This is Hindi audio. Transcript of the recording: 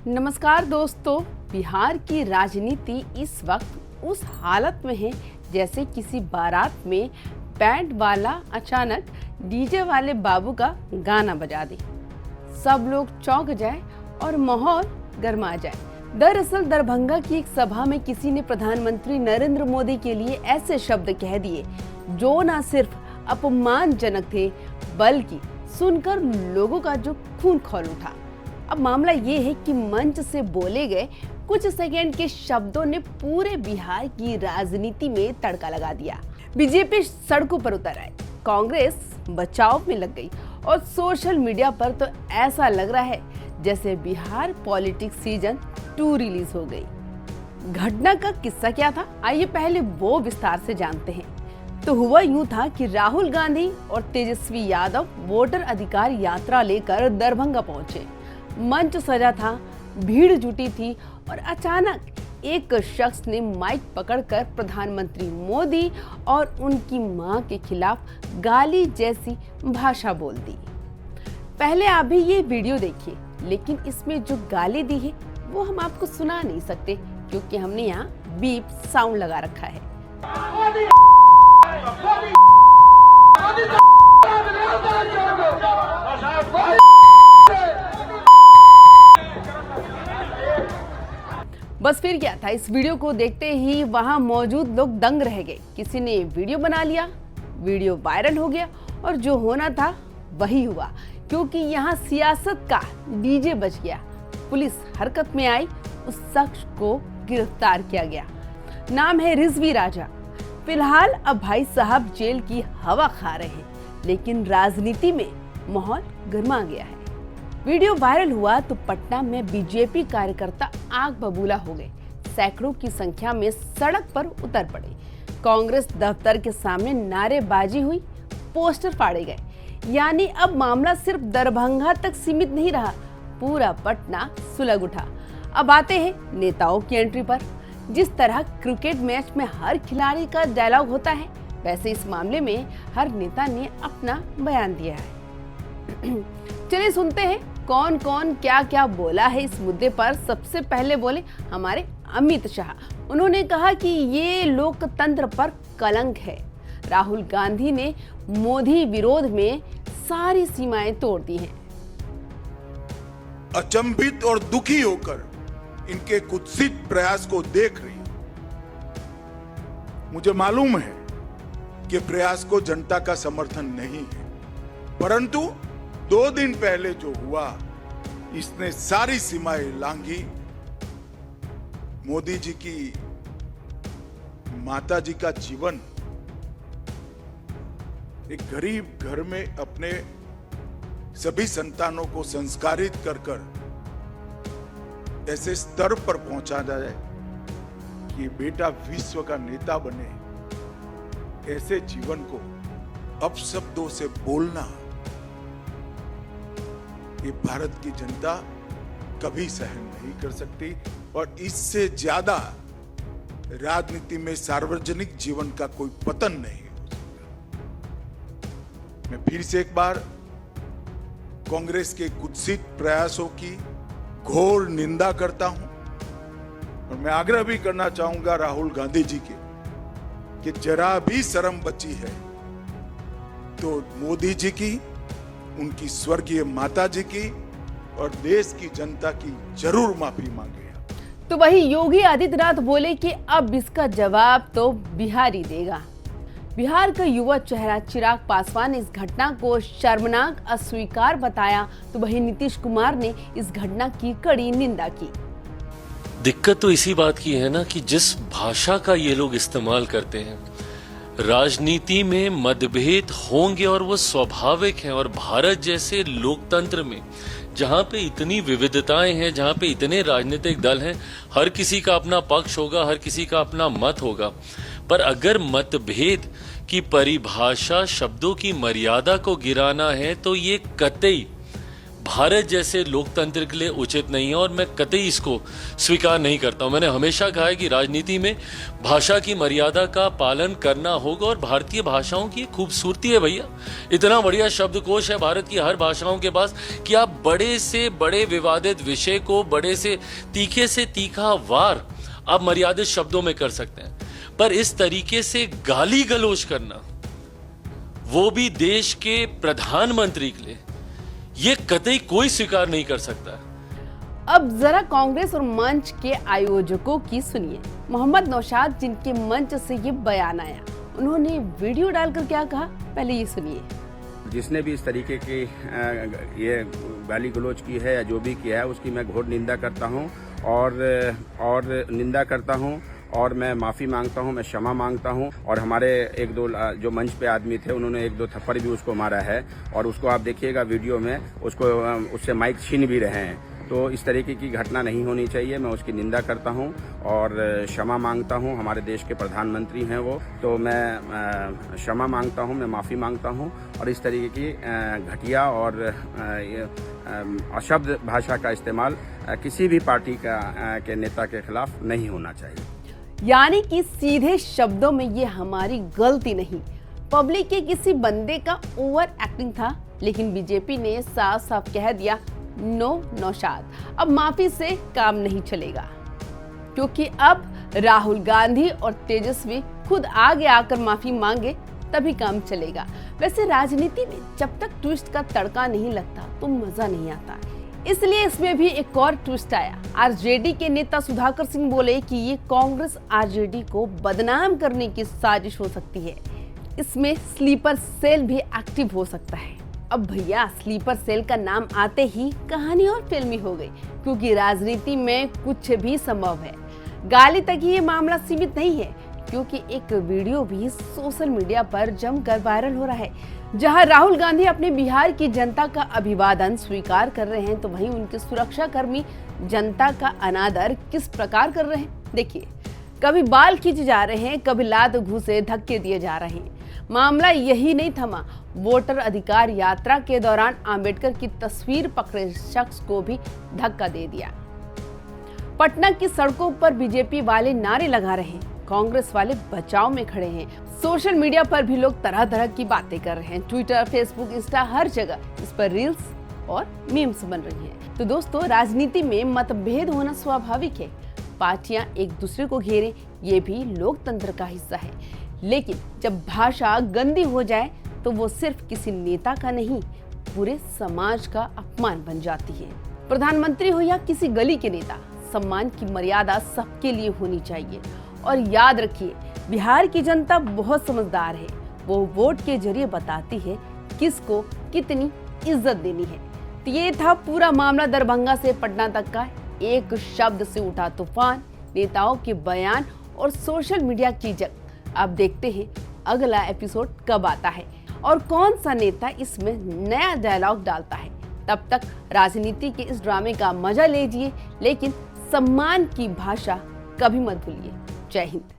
नमस्कार दोस्तों, बिहार की राजनीति इस वक्त उस हालत में है जैसे किसी बारात में बैंड वाला अचानक डीजे वाले बाबू का गाना बजा दे, सब लोग चौंक जाए और माहौल गर्मा जाए। दरअसल दरभंगा की एक सभा में किसी ने प्रधानमंत्री नरेंद्र मोदी के लिए ऐसे शब्द कह दिए जो न सिर्फ अपमानजनक थे बल्कि सुनकर लोगों का जो खून खौल उठा। अब मामला ये है कि मंच से बोले गए कुछ सेकंड के शब्दों ने पूरे बिहार की राजनीति में तड़का लगा दिया। बीजेपी सड़कों पर उतर आई, कांग्रेस बचाव में लग गई और सोशल मीडिया पर तो ऐसा लग रहा है जैसे बिहार पॉलिटिक्स सीजन 2 रिलीज हो गई। घटना का किस्सा क्या था, आइए पहले वो विस्तार से जानते हैं। तो हुआ यूं था कि राहुल गांधी और तेजस्वी यादव वोटर अधिकार यात्रा लेकर दरभंगा पहुंचे। मंच सजा था, भीड़ जुटी थी और अचानक एक शख्स ने माइक पकड़कर प्रधानमंत्री मोदी और उनकी मां के खिलाफ गाली जैसी भाषा बोल दी। पहले आप भी ये वीडियो देखिए, लेकिन इसमें जो गाली दी है वो हम आपको सुना नहीं सकते क्योंकि हमने यहाँ बीप साउंड लगा रखा है। बस फिर क्या था, इस वीडियो को देखते ही वहां मौजूद लोग दंग रह गए। किसी ने वीडियो बना लिया, वीडियो वायरल हो गया और जो होना था वही हुआ क्योंकि यहां सियासत का डीजे बज गया। पुलिस हरकत में आई, उस शख्स को गिरफ्तार किया गया। नाम है रिजवी राजा। फिलहाल अब भाई साहब जेल की हवा खा रहे हैं, लेकिन राजनीति में माहौल गर्मा गया है। वीडियो वायरल हुआ तो पटना में बीजेपी कार्यकर्ता आग बबूला हो गए। सैकड़ों की संख्या में सड़क पर उतर पड़े। कांग्रेस दफ्तर के सामने नारेबाजी हुई, पोस्टर फाड़े गए। यानी अब मामला सिर्फ दरभंगा तक सीमित नहीं रहा, पूरा पटना सुलग उठा। अब आते हैं नेताओं की एंट्री पर। जिस तरह क्रिकेट मैच में हर खिलाड़ी का डायलॉग होता है, वैसे इस मामले में हर नेता ने अपना बयान दिया है। चलिए सुनते हैं कौन कौन क्या क्या बोला है इस मुद्दे पर। सबसे पहले बोले हमारे अमित शाह। उन्होंने कहा कि ये लोकतंत्र पर कलंक है। राहुल गांधी ने मोदी विरोध में सारी सीमाएं तोड़ दी हैं। अचंभित और दुखी होकर इनके कुत्सित प्रयास को देख रही हूं। मुझे मालूम है कि प्रयास को जनता का समर्थन नहीं है, परंतु 2 दिन पहले जो हुआ इसने सारी सीमाएं लांघी। मोदी जी की माता जी का जीवन एक गरीब घर में अपने सभी संतानों को संस्कारित कर ऐसे स्तर पर पहुंचा जाए कि बेटा विश्व का नेता बने, ऐसे जीवन को अपशब्दों से बोलना ये भारत की जनता कभी सहन नहीं कर सकती और इससे ज्यादा राजनीति में सार्वजनिक जीवन का कोई पतन नहीं हो सकता। मैं फिर से एक बार कांग्रेस के कुत्सित प्रयासों की घोर निंदा करता हूं और मैं आग्रह भी करना चाहूंगा राहुल गांधी जी के कि जरा भी शर्म बची है तो मोदी जी की, उनकी स्वर्गीय माता जी की और देश की जनता की जरूर माफी मांगे। तो वही योगी आदित्यनाथ बोले कि अब इसका जवाब तो बिहार ही देगा। बिहार का युवा चेहरा चिराग पासवान ने इस घटना को शर्मनाक अस्वीकार बताया, तो वही नीतीश कुमार ने इस घटना की कड़ी निंदा की। दिक्कत तो इसी बात की है ना कि जिस भाषा का ये लोग इस्तेमाल करते हैं, राजनीति में मतभेद होंगे और वो स्वाभाविक है। और भारत जैसे लोकतंत्र में जहां पे इतनी विविधताएं हैं, जहां पे इतने राजनीतिक दल हैं, हर किसी का अपना पक्ष होगा, हर किसी का अपना मत होगा, पर अगर मतभेद की परिभाषा शब्दों की मर्यादा को गिराना है तो ये कतई भारत जैसे लोकतंत्र के लिए उचित नहीं है और मैं कतई इसको स्वीकार नहीं करता हूं। मैंने हमेशा कहा है कि राजनीति में भाषा की मर्यादा का पालन करना होगा और भारतीय भाषाओं की खूबसूरती है भैया। इतना बढ़िया शब्दकोश है भारत की हर भाषाओं के पास कि आप बड़े से बड़े विवादित विषय को बड़े से तीखा वार आप मर्यादित शब्दों में कर सकते हैं, पर इस तरीके से गाली गलौज करना, वो भी देश के प्रधानमंत्री के लिए, ये कतई कोई स्वीकार नहीं कर सकता। अब जरा कांग्रेस और मंच के आयोजकों की सुनिए। मोहम्मद नौशाद जिनके मंच से ये बयान आया, उन्होंने वीडियो डालकर क्या कहा, पहले ये सुनिए। जिसने भी इस तरीके की ये गाली गलौज की है या जो भी किया है उसकी मैं घोर निंदा करता हूं और निंदा करता हूं और मैं माफ़ी मांगता हूं, मैं क्षमा मांगता हूं। और हमारे एक दो जो मंच पे आदमी थे उन्होंने एक दो थप्पड़ भी उसको मारा है और उसको आप देखिएगा वीडियो में, उससे माइक छीन भी रहे हैं। तो इस तरीके की घटना नहीं होनी चाहिए। मैं उसकी निंदा करता हूं और क्षमा मांगता हूं। हमारे देश के प्रधानमंत्री हैं वो, तो मैं क्षमा मांगता हूं, मैं माफ़ी मांगता हूं और इस तरीके की घटिया और अशब्द भाषा का इस्तेमाल किसी भी पार्टी के नेता के खिलाफ नहीं होना चाहिए। यानी कि सीधे शब्दों में ये हमारी गलती नहीं, पब्लिक के किसी बंदे का ओवर एक्टिंग था, लेकिन बीजेपी ने साफ साफ कह दिया नो नौशाद, अब माफी से काम नहीं चलेगा, क्योंकि अब राहुल गांधी और तेजस्वी खुद आगे आकर माफी मांगे तभी काम चलेगा। वैसे राजनीति में जब तक ट्विस्ट का तड़का नहीं लगता तो मजा नहीं आता, इसलिए इसमें भी एक और ट्विस्ट आया। आरजेडी के नेता सुधाकर सिंह बोले कि ये कांग्रेस आरजेडी को बदनाम करने की साजिश हो सकती है, इसमें स्लीपर सेल भी एक्टिव हो सकता है। अब भैया स्लीपर सेल का नाम आते ही कहानी और फिल्मी हो गई, क्योंकि राजनीति में कुछ भी संभव है। गाली तक ही ये मामला सीमित नहीं है, क्योंकि एक वीडियो भी सोशल मीडिया पर जमकर वायरल हो रहा है, जहां राहुल गांधी अपने बिहार की जनता का अभिवादन स्वीकार कर रहे हैं, तो वहीं उनके सुरक्षा कर्मी जनता का अनादर किस प्रकार कर रहे हैं। देखिए, कभी बाल खींचे जा रहे हैं, कभी लात घूसे धक्के दिए जा रहे हैं। मामला यही नहीं थमा, वोटर अधिकार यात्रा के दौरान अंबेडकर की तस्वीर पकड़े शख्स को भी धक्का दे दिया। पटना की सड़कों पर बीजेपी वाले नारे लगा रहे हैं, कांग्रेस वाले बचाव में खड़े हैं। सोशल मीडिया पर भी लोग तरह तरह की बातें कर रहे हैं, ट्विटर, फेसबुक, इंस्टा, हर जगह इस पर रील्स और मीम्स बन रही हैं। तो दोस्तों, राजनीति में मतभेद होना स्वाभाविक है, पार्टियां एक दूसरे को घेरें, ये भी लोकतंत्र का हिस्सा है। लेकिन जब भाषा गंदी हो जाए तो वो सिर्फ किसी नेता का नहीं, पूरे समाज का अपमान बन जाती है। प्रधानमंत्री हो या किसी गली के नेता, सम्मान की मर्यादा सबके लिए होनी चाहिए। और याद रखिए, बिहार की जनता बहुत समझदार है, वो वोट के जरिए बताती है किसको कितनी इज्जत देनी है। तो ये था पूरा मामला दरभंगा से पटना तक का। एक शब्द से उठा तूफान, नेताओं के बयान और सोशल मीडिया की जंग। अब देखते हैं अगला एपिसोड कब आता है और कौन सा नेता इसमें नया डायलॉग डालता है। तब तक राजनीति के इस ड्रामे का मजा लीजिए, लेकिन सम्मान की भाषा कभी मत भूलिए। जय हिंद।